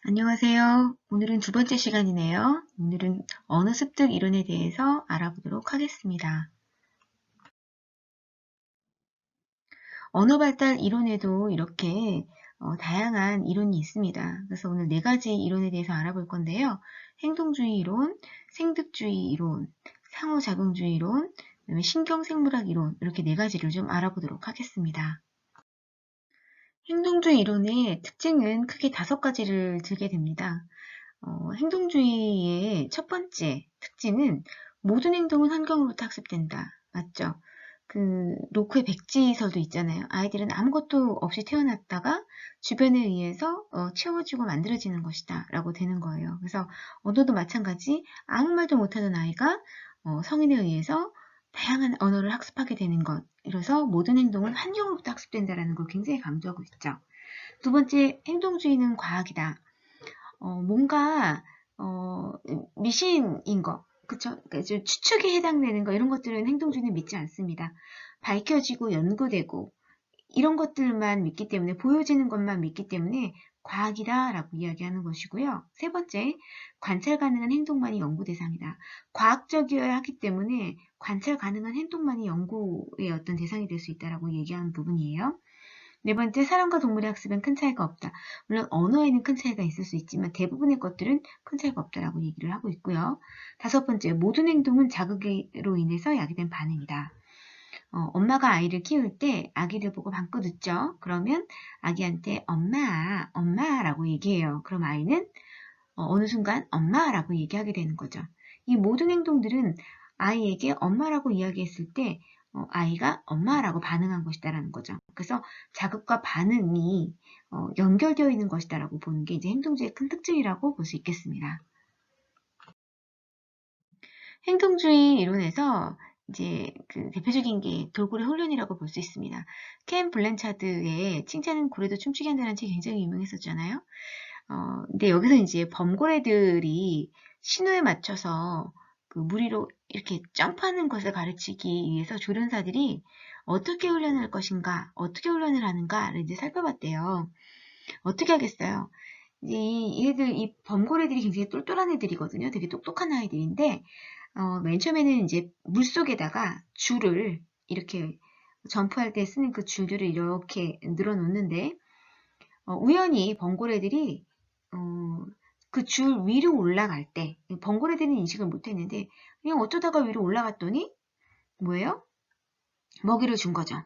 안녕하세요. 오늘은 두 번째 시간이네요. 오늘은 언어 습득 이론에 대해서 알아보도록 하겠습니다. 언어 발달 이론에도 이렇게 다양한 이론이 있습니다. 그래서 오늘 네 가지 이론에 대해서 알아볼 건데요. 행동주의 이론, 생득주의 이론, 상호작용주의 이론, 그다음에 신경생물학 이론 이렇게 네 가지를 좀 알아보도록 하겠습니다. 행동주의 이론의 특징은 크게 다섯 가지를 들게 됩니다. 행동주의의 첫 번째 특징은 모든 행동은 환경으로부터 학습된다. 맞죠? 그 로크의 백지설도 있잖아요. 아이들은 아무것도 없이 태어났다가 주변에 의해서 채워지고 만들어지는 것이다 라고 되는 거예요. 그래서 언어도 마찬가지 아무 말도 못하던 아이가 성인에 의해서 다양한 언어를 학습하게 되는 것. 이래서 모든 행동은 환경으로부터 학습된다라는 걸 굉장히 강조하고 있죠. 두 번째, 행동주의는 과학이다. 뭔가 미신인 거, 그쵸? 그러니까 추측에 해당되는 거 이런 것들은 행동주의는 믿지 않습니다. 밝혀지고 연구되고 이런 것들만 믿기 때문에 보여지는 것만 믿기 때문에 과학이다라고 이야기하는 것이고요. 세 번째, 관찰 가능한 행동만이 연구 대상이다. 과학적이어야 하기 때문에 관찰 가능한 행동만이 연구의 어떤 대상이 될 수 있다라고 얘기하는 부분이에요. 네 번째, 사람과 동물의 학습엔 큰 차이가 없다. 물론 언어에는 큰 차이가 있을 수 있지만 대부분의 것들은 큰 차이가 없다라고 얘기를 하고 있고요. 다섯 번째, 모든 행동은 자극으로 인해서 야기된 반응이다. 엄마가 아이를 키울 때 아기를 보고 방긋 웃죠. 그러면 아기한테 엄마, 엄마라고 얘기해요. 그럼 아이는 어느 순간 엄마라고 얘기하게 되는 거죠. 이 모든 행동들은 아이에게 엄마라고 이야기했을 때 아이가 엄마라고 반응한 것이다라는 거죠. 그래서 자극과 반응이 연결되어 있는 것이다라고 보는 게 이제 행동주의의 큰 특징이라고 볼 수 있겠습니다. 행동주의 이론에서 이제 그 대표적인 게 돌고래 훈련이라고 볼 수 있습니다. 켄 블랜차드의 칭찬은 고래도 춤추게 한다는 책이 굉장히 유명했었잖아요. 근데 여기서 이제 범고래들이 신호에 맞춰서 그 물 위로 이렇게 점프하는 것을 가르치기 위해서 조련사들이 어떻게 훈련할 것인가, 어떻게 훈련을 하는가를 이제 살펴봤대요. 어떻게 하겠어요? 이제 이 범고래들이 굉장히 똘똘한 애들이거든요. 되게 똑똑한 아이들인데, 맨 처음에는 이제 물 속에다가 줄을 이렇게 점프할 때 쓰는 그 줄들을 이렇게 늘어 놓는데, 우연히 번고래들이 그 줄 위로 올라갈 때 번고래들은 인식을 못했는데 그냥 어쩌다가 위로 올라갔더니 뭐예요? 먹이를 준 거죠.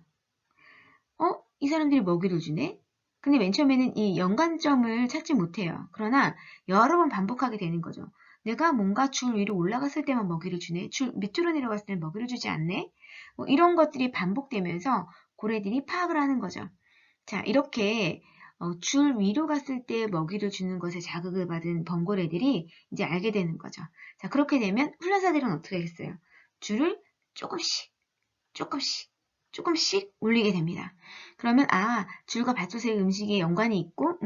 이 사람들이 먹이를 주네? 근데 맨 처음에는 이 연관점을 찾지 못해요. 그러나 여러 번 반복하게 되는 거죠. 내가 뭔가 줄 위로 올라갔을 때만 먹이를 주네? 줄 밑으로 내려갔을 때는 먹이를 주지 않네? 뭐 이런 것들이 반복되면서 고래들이 파악을 하는 거죠. 자, 이렇게 줄 위로 갔을 때 먹이를 주는 것에 자극을 받은 번거래들이 이제 알게 되는 거죠. 자, 그렇게 되면 훈련사들은 어떻게 하겠어요? 줄을 조금씩, 조금씩, 조금씩 올리게 됩니다. 그러면 줄과 밭솥의 음식에 연관이 있고,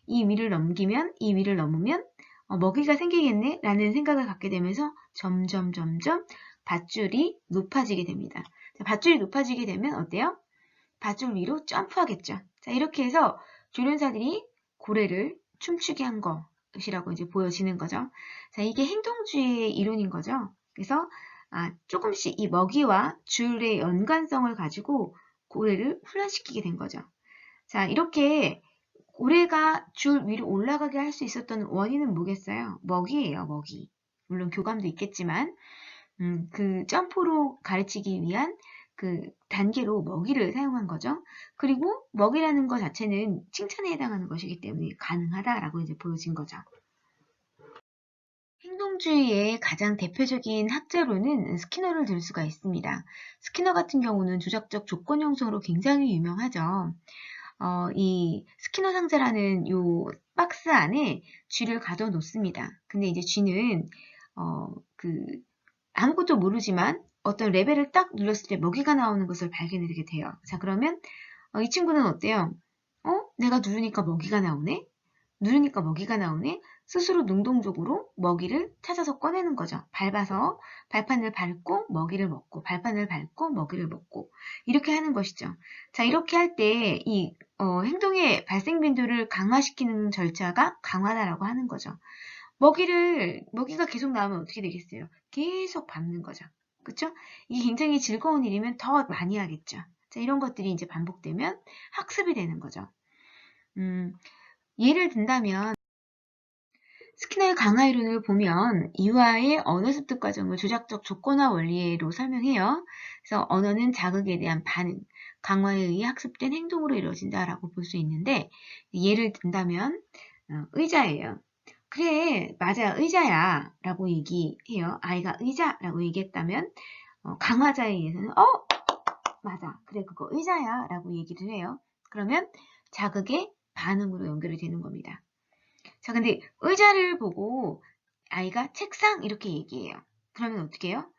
이 위를 넘기면, 이 위를 넘으면 먹이가 생기겠네? 라는 생각을 갖게 되면서 점점, 점점 밧줄이 높아지게 됩니다. 자, 밧줄이 높아지게 되면 어때요? 밧줄 위로 점프하겠죠. 자, 이렇게 해서 조련사들이 고래를 춤추게 한 것이라고 이제 보여지는 거죠. 자, 이게 행동주의의 이론인 거죠. 그래서 조금씩 이 먹이와 줄의 연관성을 가지고 고래를 훈련시키게 된 거죠. 자, 이렇게 고래가 줄 위로 올라가게 할 수 있었던 원인은 뭐겠어요? 먹이예요, 먹이. 물론 교감도 있겠지만 그 점프로 가르치기 위한 그 단계로 먹이를 사용한 거죠. 그리고 먹이라는 것 자체는 칭찬에 해당하는 것이기 때문에 가능하다라고 이제 보여진 거죠. 행동주의의 가장 대표적인 학자로는 스키너를 들 수가 있습니다. 스키너 같은 경우는 조작적 조건 형성으로 굉장히 유명하죠. 이 스키너 상자라는 요 박스 안에 쥐를 가둬 놓습니다. 근데 이제 쥐는 그 아무것도 모르지만 어떤 레벨을 딱 눌렀을 때 먹이가 나오는 것을 발견하게 돼요. 자, 그러면 이 친구는 어때요? 내가 누르니까 먹이가 나오네? 누르니까 먹이가 나오네. 스스로 능동적으로 먹이를 찾아서 꺼내는 거죠. 밟아서 발판을 밟고 먹이를 먹고 발판을 밟고 먹이를 먹고 이렇게 하는 것이죠. 자, 이렇게 할 때 이 행동의 발생 빈도를 강화시키는 절차가 강화다라고 하는 거죠. 먹이가 계속 나오면 어떻게 되겠어요? 계속 밟는 거죠. 그쵸? 이게 굉장히 즐거운 일이면 더 많이 하겠죠. 자, 이런 것들이 이제 반복되면 학습이 되는 거죠. 예를 든다면 스키너의 강화 이론을 보면 이화의 언어 습득 과정을 조작적 조건화 원리로 설명해요. 그래서 언어는 자극에 대한 반응, 강화에 의해 학습된 행동으로 이루어진다라고 볼 수 있는데 예를 든다면 의자예요. 그래, 맞아, 의자야 라고 얘기해요. 아이가 의자라고 얘기했다면 강화자에 의해서는 맞아, 그래, 그거 의자야 라고 얘기를 해요. 그러면 자극의 반응으로 연결이 되는 겁니다. 자, 근데 의자를 보고 아이가 책상 이렇게 얘기해요. 그러면 어떻게 해요?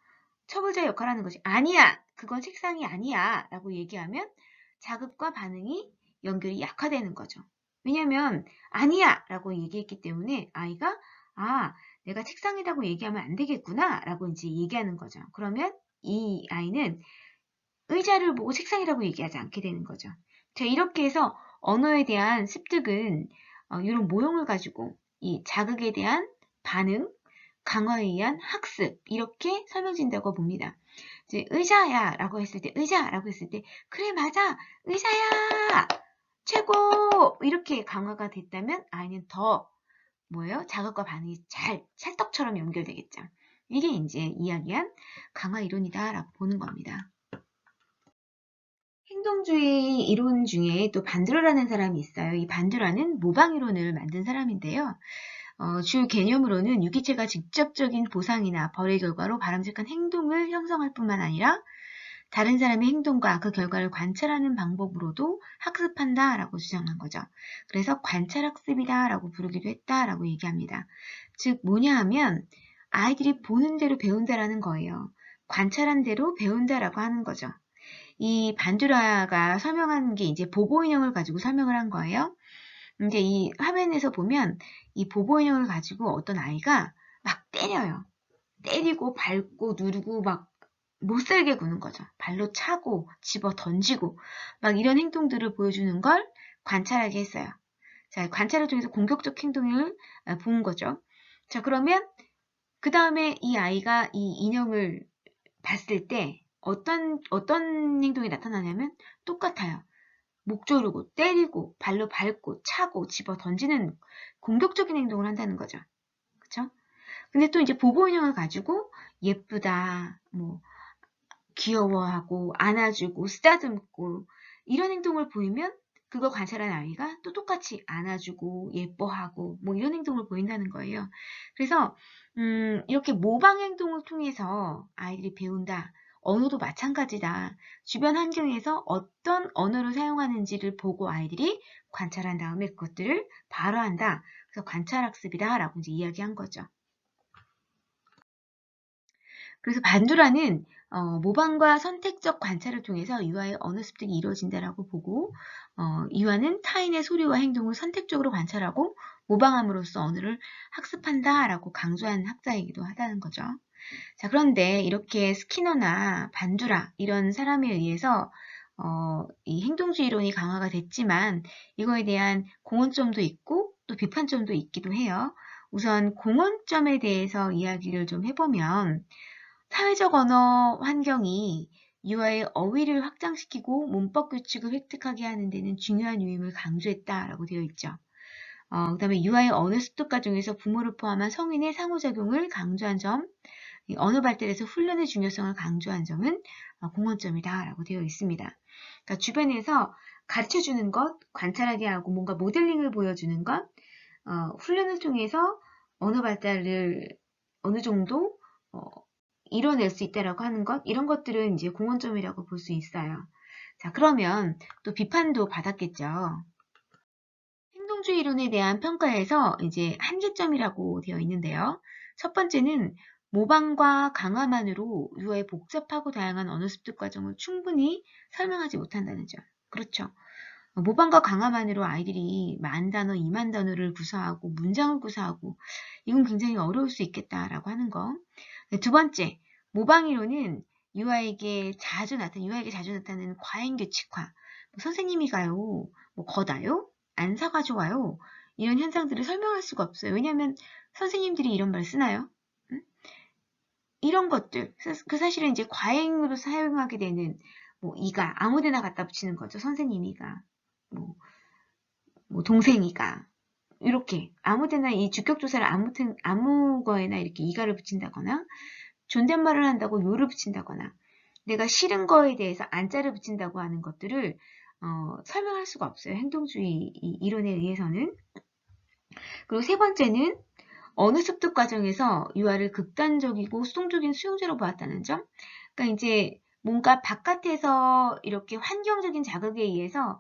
처벌자의 역할을 하는 것이 아니야! 그건 책상이 아니야! 라고 얘기하면 자극과 반응이 연결이 약화되는 거죠. 왜냐하면 아니야! 라고 얘기했기 때문에 아이가 내가 책상이라고 얘기하면 안 되겠구나! 라고 이제 얘기하는 거죠. 그러면 이 아이는 의자를 보고 책상이라고 얘기하지 않게 되는 거죠. 자, 이렇게 해서 언어에 대한 습득은 이런 모형을 가지고 이 자극에 대한 반응, 강화에 의한 학습 이렇게 설명진다고 봅니다. 이제 의자야 라고 했을 때 의자라고 했을 때 그래 맞아 의자야 최고 이렇게 강화가 됐다면 아이는 더 뭐예요? 자극과 반응이 잘 찰떡처럼 연결되겠죠. 이게 이제 이야기한 강화 이론이다 라고 보는 겁니다. 행동주의 이론 중에 또 반드러라는 사람이 있어요. 이 반드라는 모방 이론을 만든 사람인데요. 주 개념으로는 유기체가 직접적인 보상이나 벌의 결과로 바람직한 행동을 형성할 뿐만 아니라 다른 사람의 행동과 그 결과를 관찰하는 방법으로도 학습한다라고 주장한 거죠. 그래서 관찰학습이다라고 부르기도 했다라고 얘기합니다. 즉 뭐냐 하면 아이들이 보는 대로 배운다라는 거예요. 관찰한 대로 배운다라고 하는 거죠. 이 반듀라가 설명한 게 이제 보보 인형을 가지고 설명을 한 거예요. 이제 이 화면에서 보면 이 보보 인형을 가지고 어떤 아이가 막 때려요. 때리고 밟고 누르고 막 못살게 구는 거죠. 발로 차고 집어 던지고 막 이런 행동들을 보여주는 걸 관찰하게 했어요. 자, 관찰을 통해서 공격적 행동을 본 거죠. 자, 그러면 그 다음에 이 아이가 이 인형을 봤을 때 어떤 행동이 나타나냐면 똑같아요. 목 조르고 때리고 발로 밟고 차고 집어 던지는 공격적인 행동을 한다는 거죠. 그쵸? 근데 또 이제 보보 인형을 가지고 예쁘다, 뭐 귀여워하고 안아주고 쓰다듬고 이런 행동을 보이면 그거 관찰한 아이가 또 똑같이 안아주고 예뻐하고 뭐 이런 행동을 보인다는 거예요. 그래서 이렇게 모방 행동을 통해서 아이들이 배운다. 언어도 마찬가지다. 주변 환경에서 어떤 언어를 사용하는지를 보고 아이들이 관찰한 다음에 그것들을 발화한다. 그래서 관찰학습이다 라고 이제 이야기한 거죠. 그래서 반두라는 모방과 선택적 관찰을 통해서 유아의 언어 습득이 이루어진다라고 보고 유아는 타인의 소리와 행동을 선택적으로 관찰하고 모방함으로써 언어를 학습한다라고 강조한 학자이기도 하다는 거죠. 자, 그런데 이렇게 스키너나 반두라 이런 사람에 의해서 이 행동주의 이론이 강화가 됐지만 이거에 대한 공헌점도 있고 또 비판점도 있기도 해요. 우선 공헌점에 대해서 이야기를 좀 해보면 사회적 언어 환경이 유아의 어휘를 확장시키고 문법 규칙을 획득하게 하는 데는 중요한 요임을 강조했다라고 되어 있죠. 그 다음에 유아의 언어 습득 과정에서 부모를 포함한 성인의 상호작용을 강조한 점, 언어 발달에서 훈련의 중요성을 강조한 점은 공헌점이다라고 되어 있습니다. 그러니까 주변에서 가르쳐주는 것, 관찰하게 하고 뭔가 모델링을 보여주는 것, 훈련을 통해서 언어 발달을 어느 정도 이뤄낼 수 있다라고 하는 것, 이런 것들은 이제 공헌점이라고 볼 수 있어요. 자, 그러면 또 비판도 받았겠죠. 행동주의 이론에 대한 평가에서 이제 한계점이라고 되어 있는데요. 첫 번째는 모방과 강화만으로 유아의 복잡하고 다양한 언어 습득 과정을 충분히 설명하지 못한다는 점. 그렇죠. 모방과 강화만으로 아이들이 10,000단어, 20,000단어를 구사하고 문장을 구사하고 이건 굉장히 어려울 수 있겠다라고 하는 거. 네, 두 번째, 모방이론은 유아에게 자주 나타나는 과잉규칙화, 선생님이 가요, 거다요, 안 사가져와요, 이런 현상들을 설명할 수가 없어요. 왜냐하면 선생님들이 이런 말 쓰나요? 응? 이런 것들, 사실은 이제 과잉으로 사용하게 되는 이가 아무데나 갖다 붙이는 거죠. 선생님이가, 뭐, 동생이가 이렇게 아무데나 이 주격조사를 아무 거에나 이렇게 이가를 붙인다거나 존댓말을 한다고 요를 붙인다거나 내가 싫은 거에 대해서 안자를 붙인다고 하는 것들을 설명할 수가 없어요. 행동주의 이론에 의해서는. 그리고 세 번째는 언어 습득 과정에서 유아를 극단적이고 수동적인 수용자로 보았다는 점. 그러니까 이제 뭔가 바깥에서 이렇게 환경적인 자극에 의해서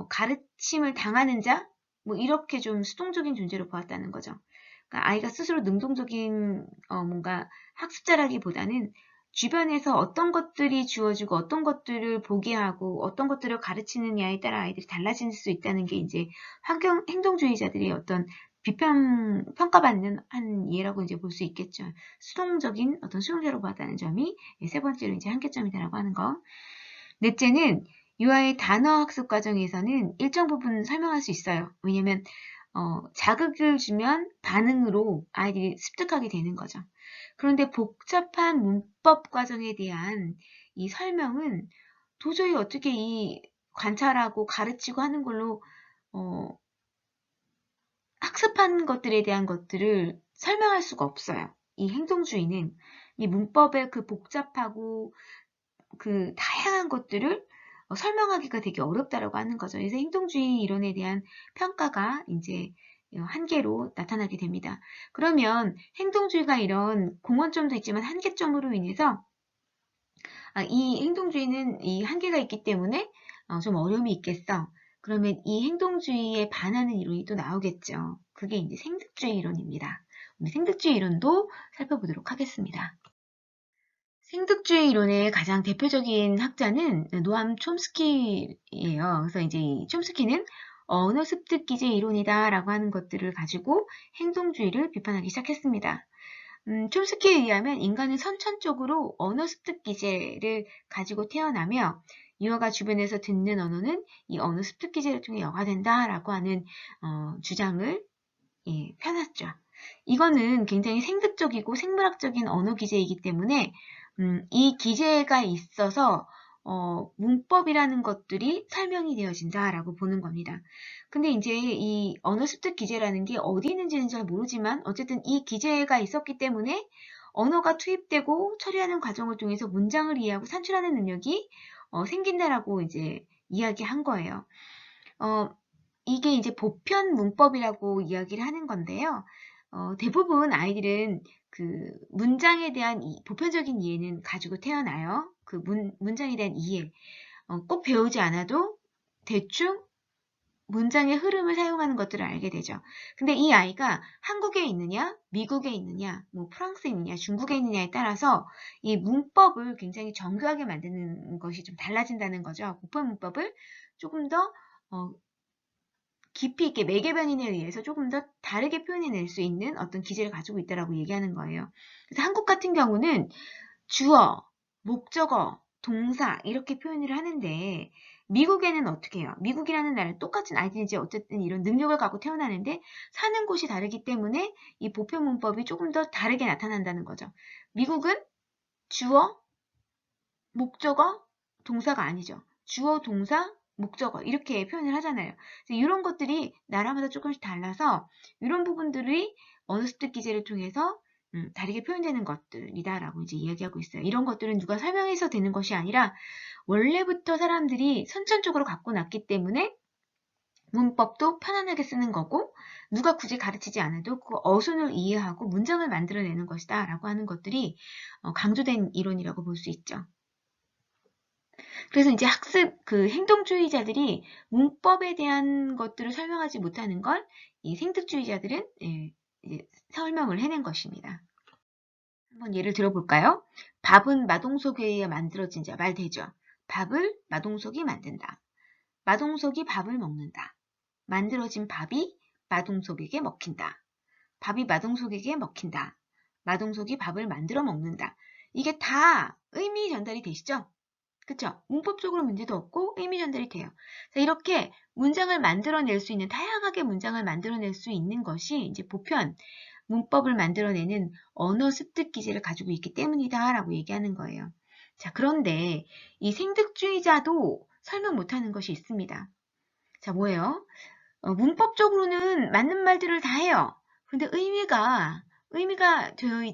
가르침을 당하는 자, 이렇게 좀 수동적인 존재로 보았다는 거죠. 그러니까 아이가 스스로 능동적인 뭔가 학습자라기보다는 주변에서 어떤 것들이 주어지고 어떤 것들을 보게 하고 어떤 것들을 가르치느냐에 따라 아이들이 달라질 수 있다는 게 이제 행동주의자들의 어떤 평가받는 한 예라고 이제 볼 수 있겠죠. 수동적인 어떤 수용자로 보았다는 점이 세 번째로 이제 한계점이다라고 하는 거. 넷째는 유아의 단어 학습 과정에서는 일정 부분 설명할 수 있어요. 왜냐면 자극을 주면 반응으로 아이들이 습득하게 되는 거죠. 그런데 복잡한 문법 과정에 대한 이 설명은 도저히 어떻게 이 관찰하고 가르치고 하는 걸로 학습한 것들에 대한 것들을 설명할 수가 없어요. 이 행동주의는 이 문법의 그 복잡하고 그 다양한 것들을 설명하기가 되게 어렵다라고 하는 거죠. 그래서 행동주의 이론에 대한 평가가 이제 한계로 나타나게 됩니다. 그러면 행동주의가 이런 공헌점도 있지만 한계점으로 인해서 이 행동주의는 이 한계가 있기 때문에 좀 어려움이 있겠어. 그러면 이 행동주의에 반하는 이론이 또 나오겠죠. 그게 이제 생득주의 이론입니다. 우리 생득주의 이론도 살펴보도록 하겠습니다. 생득주의 이론의 가장 대표적인 학자는 노암 촘스키예요. 그래서 이제 이 촘스키는 언어 습득 기제 이론이다라고 하는 것들을 가지고 행동주의를 비판하기 시작했습니다. 촘스키에 의하면 인간은 선천적으로 언어 습득 기제를 가지고 태어나며 유아가 주변에서 듣는 언어는 이 언어 습득 기제를 통해 여과된다라고 하는 주장을 펴놨죠. 이거는 굉장히 생득적이고 생물학적인 언어 기제이기 때문에 이 기제가 있어서 문법이라는 것들이 설명이 되어진다라고 보는 겁니다. 근데 이제 이 언어 습득 기제라는 게 어디 있는지는 잘 모르지만 어쨌든 이 기제가 있었기 때문에 언어가 투입되고 처리하는 과정을 통해서 문장을 이해하고 산출하는 능력이 생긴다라고 이제 이야기한 거예요. 이게 이제 보편 문법이라고 이야기를 하는 건데요. 대부분 아이들은 그 문장에 대한 보편적인 이해는 가지고 태어나요. 그 문장에 대한 이해. 꼭 배우지 않아도 대충 문장의 흐름을 사용하는 것들을 알게 되죠. 근데 이 아이가 한국에 있느냐, 미국에 있느냐, 프랑스에 있느냐, 중국에 있느냐에 따라서 이 문법을 굉장히 정교하게 만드는 것이 좀 달라진다는 거죠. 보편 문법을 조금 더 깊이 있게 매개변인에 의해서 조금 더 다르게 표현해낼 수 있는 어떤 기제를 가지고 있다라고 얘기하는 거예요. 그래서 한국 같은 경우는 주어, 목적어, 동사 이렇게 표현을 하는데 미국에는 어떻게 해요? 미국이라는 나라는 똑같은 아이들이 이제 어쨌든 이런 능력을 갖고 태어나는데 사는 곳이 다르기 때문에 이 보편 문법이 조금 더 다르게 나타난다는 거죠. 미국은 주어, 목적어, 동사가 아니죠. 주어, 동사, 목적어 이렇게 표현을 하잖아요. 이런 것들이 나라마다 조금씩 달라서 이런 부분들이 언어 습득 기제를 통해서 다르게 표현되는 것들이다라고 이제 이야기하고 있어요. 이런 것들은 누가 설명해서 되는 것이 아니라 원래부터 사람들이 선천적으로 갖고 났기 때문에 문법도 편안하게 쓰는 거고 누가 굳이 가르치지 않아도 그 어순을 이해하고 문장을 만들어내는 것이다 라고 하는 것들이 강조된 이론이라고 볼 수 있죠. 그래서 이제 그 행동주의자들이 문법에 대한 것들을 설명하지 못하는 걸 이 생득주의자들은 이제 설명을 해낸 것입니다. 한번 예를 들어볼까요? 밥은 마동석에 의해 만들어진 자 말 되죠. 밥을 마동석이 만든다. 마동석이 밥을 먹는다. 만들어진 밥이 마동석에게 먹힌다. 밥이 마동석에게 먹힌다. 마동석이 밥을 만들어 먹는다. 이게 다 의미 전달이 되시죠? 그쵸? 문법적으로 문제도 없고 의미 전달이 돼요. 자, 이렇게 문장을 만들어낼 수 있는, 다양하게 문장을 만들어낼 수 있는 것이 이제 보편 문법을 만들어내는 언어 습득 기제를 가지고 있기 때문이다 라고 얘기하는 거예요. 자, 그런데 이 생득주의자도 설명 못하는 것이 있습니다. 자, 뭐예요? 문법적으로는 맞는 말들을 다 해요. 근데 의미가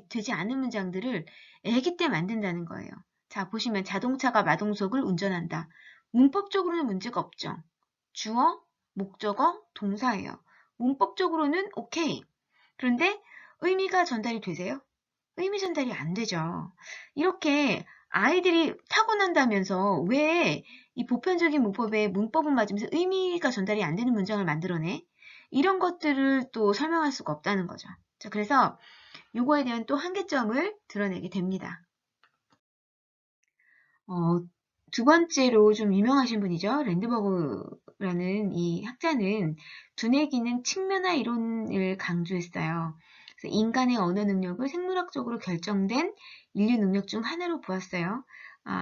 되지 않은 문장들을 애기 때 만든다는 거예요. 자, 보시면 자동차가 마동석을 운전한다. 문법적으로는 문제가 없죠. 주어, 목적어, 동사예요. 문법적으로는 오케이. 그런데 의미가 전달이 되세요? 의미 전달이 안 되죠. 이렇게 아이들이 타고난다면서 왜 이 보편적인 문법에 문법은 맞으면서 의미가 전달이 안 되는 문장을 만들어내? 이런 것들을 또 설명할 수가 없다는 거죠. 자, 그래서 요거에 대한 또 한계점을 드러내게 됩니다. 두 번째로 좀 유명하신 분이죠. 랜드버그라는 이 학자는 두뇌 기능 측면화 이론을 강조했어요. 그래서 인간의 언어 능력을 생물학적으로 결정된 인류 능력 중 하나로 보았어요.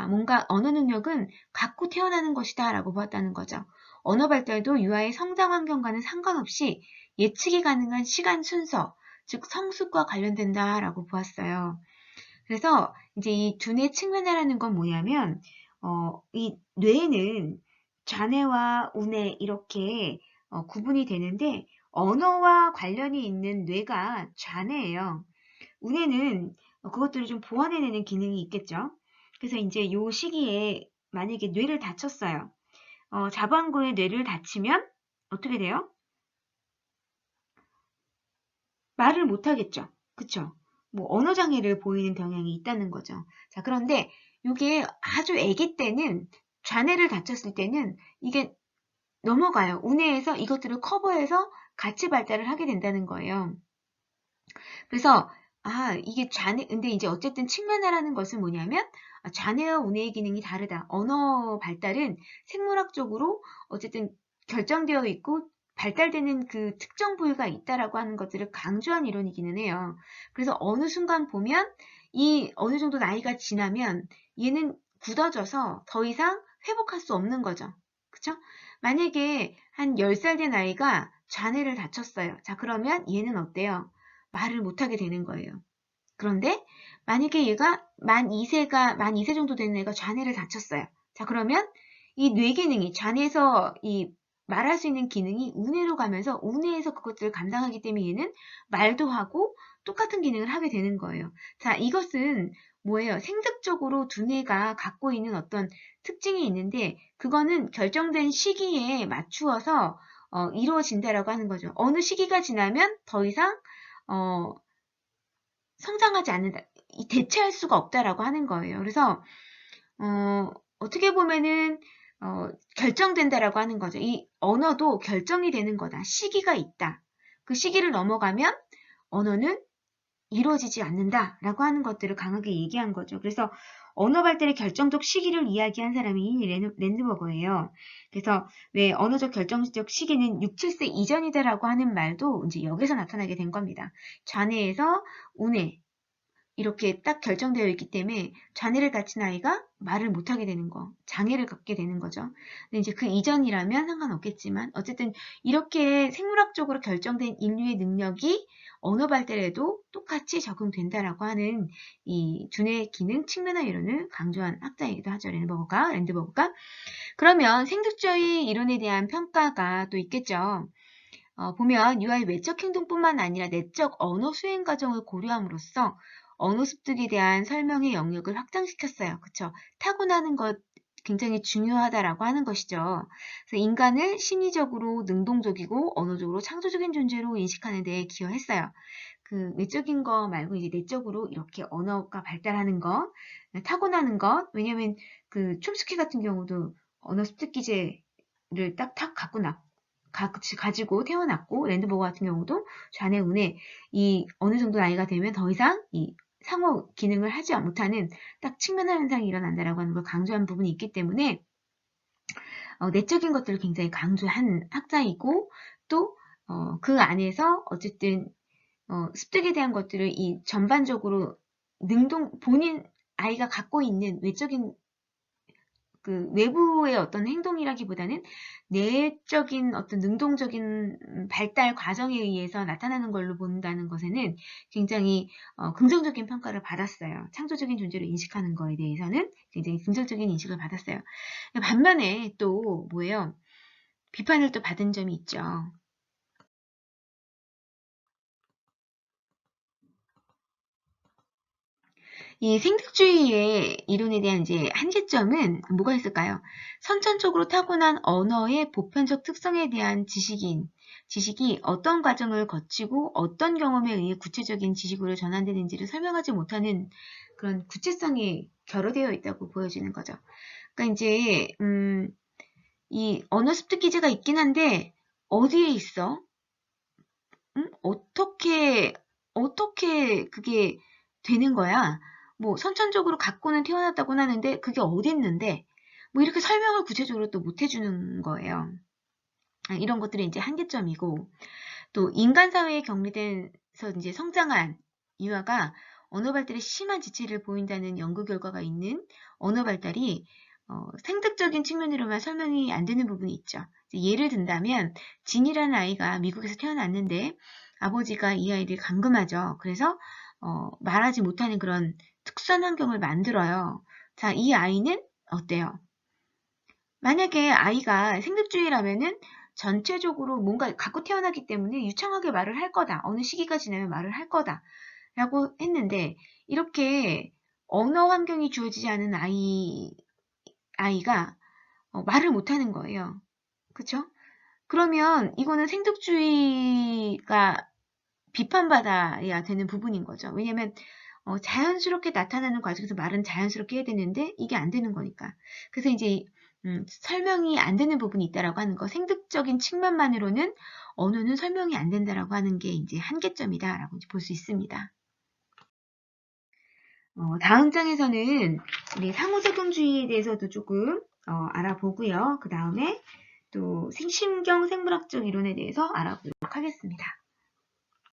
뭔가 언어 능력은 갖고 태어나는 것이다 라고 보았다는 거죠. 언어 발달도 유아의 성장 환경과는 상관없이 예측이 가능한 시간 순서, 즉 성숙과 관련된다 라고 보았어요. 그래서 이제 이 두뇌 측면화라는 건 뭐냐면 이 뇌는 좌뇌와 우뇌 이렇게 구분이 되는데 언어와 관련이 있는 뇌가 좌뇌예요. 우뇌는 그것들을 좀 보완해내는 기능이 있겠죠. 그래서 이제 요 시기에 만약에 뇌를 다쳤어요. 자반고의 뇌를 다치면 어떻게 돼요? 말을 못하겠죠. 그쵸? 뭐 언어장애를 보이는 경향이 있다는 거죠. 자, 그런데 이게 아주 아기 때는 좌뇌를 다쳤을 때는 이게 넘어가요. 우뇌에서 이것들을 커버해서 같이 발달을 하게 된다는 거예요. 그래서 이게 좌뇌, 근데 이제 어쨌든 측면화라는 것은 뭐냐면 좌뇌와 우뇌의 기능이 다르다. 언어 발달은 생물학적으로 어쨌든 결정되어 있고 발달되는 그 특정 부위가 있다라고 하는 것들을 강조한 이론이기는 해요. 그래서 어느 순간 보면 이 어느 정도 나이가 지나면 얘는 굳어져서 더 이상 회복할 수 없는 거죠. 그쵸? 만약에 한 10살 된 아이가 좌뇌를 다쳤어요. 자, 그러면 얘는 어때요? 말을 못하게 되는 거예요. 그런데 만약에 얘가 만 2세 정도 되는 애가 좌뇌를 다쳤어요. 자, 그러면 이 뇌 기능이 좌뇌에서 이 말할 수 있는 기능이 우뇌로 가면서 우뇌에서 그것들을 감당하기 때문에 얘는 말도 하고 똑같은 기능을 하게 되는 거예요. 자, 이것은 뭐예요? 생득적으로 두뇌가 갖고 있는 어떤 특징이 있는데 그거는 결정된 시기에 맞추어서 이루어진다라고 하는 거죠. 어느 시기가 지나면 더 이상 성장하지 않는다. 대체할 수가 없다라고 하는 거예요. 그래서 어떻게 보면은 결정된다라고 하는 거죠. 이 언어도 결정이 되는 거다. 시기가 있다. 그 시기를 넘어가면 언어는 이루어지지 않는다라고 하는 것들을 강하게 얘기한 거죠. 그래서 언어 발달의 결정적 시기를 이야기한 사람이 랜드버거예요. 그래서 왜 언어적 결정적 시기는 6, 7세 이전이다라고 하는 말도 이제 여기서 나타나게 된 겁니다. 좌뇌에서 우뇌 이렇게 딱 결정되어 있기 때문에 좌뇌를 다친 아이가 말을 못하게 되는 거, 장애를 갖게 되는 거죠. 근데 이제 그 이전이라면 상관없겠지만 어쨌든 이렇게 생물학적으로 결정된 인류의 능력이 언어 발달에도 똑같이 적용된다라고 하는 이 두뇌 기능 측면화 이론을 강조한 학자이기도 하죠. 랜드버그가. 그러면 생득주의 이론에 대한 평가가 또 있겠죠. 보면 유아의 외적 행동뿐만 아니라 내적 언어 수행 과정을 고려함으로써 언어 습득에 대한 설명의 영역을 확장시켰어요. 그쵸? 타고나는 것 굉장히 중요하다라고 하는 것이죠. 그래서 인간을 심리적으로 능동적이고 언어적으로 창조적인 존재로 인식하는 데 기여했어요. 그 외적인 거 말고 이제 내적으로 이렇게 언어가 발달하는 것, 타고나는 것, 왜냐면 그 촘스키 같은 경우도 언어 습득 기제를 딱 가지고 태어났고 랜드버거 같은 경우도 좌뇌 우뇌 이 어느 정도 나이가 되면 더 이상 이 상호 기능을 하지 못하는 딱 측면화 현상이 일어난다라고 하는 걸 강조한 부분이 있기 때문에 내적인 것들을 굉장히 강조한 학자이고 또 그 안에서 어쨌든 습득에 대한 것들을 이 전반적으로 본인 아이가 갖고 있는 외적인 그 외부의 어떤 행동이라기보다는 내적인 어떤 능동적인 발달 과정에 의해서 나타나는 걸로 본다는 것에는 굉장히 긍정적인 평가를 받았어요. 창조적인 존재로 인식하는 거에 대해서는 굉장히 긍정적인 인식을 받았어요. 반면에 또 뭐예요? 비판을 또 받은 점이 있죠. 이 생득주의의 이론에 대한 이제 한계점은 뭐가 있을까요? 선천적으로 타고난 언어의 보편적 특성에 대한 지식이 어떤 과정을 거치고 어떤 경험에 의해 구체적인 지식으로 전환되는지를 설명하지 못하는 그런 구체성이 결여되어 있다고 보여지는 거죠. 그러니까 이제 이 언어 습득 기제가 있긴 한데 어디에 있어? 어떻게 그게 되는 거야? 뭐 선천적으로 갖고는 태어났다고는 하는데 그게 어디 있는데 뭐 이렇게 설명을 구체적으로 또 못 해주는 거예요. 이런 것들이 이제 한계점이고 또 인간 사회에 격리돼서 이제 성장한 유아가 언어 발달에 심한 지체를 보인다는 연구 결과가 있는 언어 발달이 생득적인 측면으로만 설명이 안 되는 부분이 있죠. 예를 든다면 진이라는 아이가 미국에서 태어났는데 아버지가 이 아이를 감금하죠. 그래서 말하지 못하는 그런 특수한 환경을 만들어요. 자, 이 아이는 어때요? 만약에 아이가 생득주의라면은 전체적으로 뭔가 갖고 태어나기 때문에 유창하게 말을 할 거다. 어느 시기가 지나면 말을 할 거다. 라고 했는데 이렇게 언어 환경이 주어지지 않은 아이가 말을 못하는 거예요. 그쵸? 그러면 이거는 생득주의가 비판받아야 되는 부분인 거죠. 왜냐면 자연스럽게 나타나는 과정에서 말은 자연스럽게 해야 되는데 이게 안 되는 거니까. 그래서 이제 설명이 안 되는 부분이 있다라고 하는 거, 생득적인 측면만으로는 언어는 설명이 안 된다라고 하는 게 이제 한계점이다라고 볼 수 있습니다. 다음 장에서는 우리 상호작용주의에 대해서도 조금 알아보고요. 그 다음에 또 신경 생물학적 이론에 대해서 알아보도록 하겠습니다.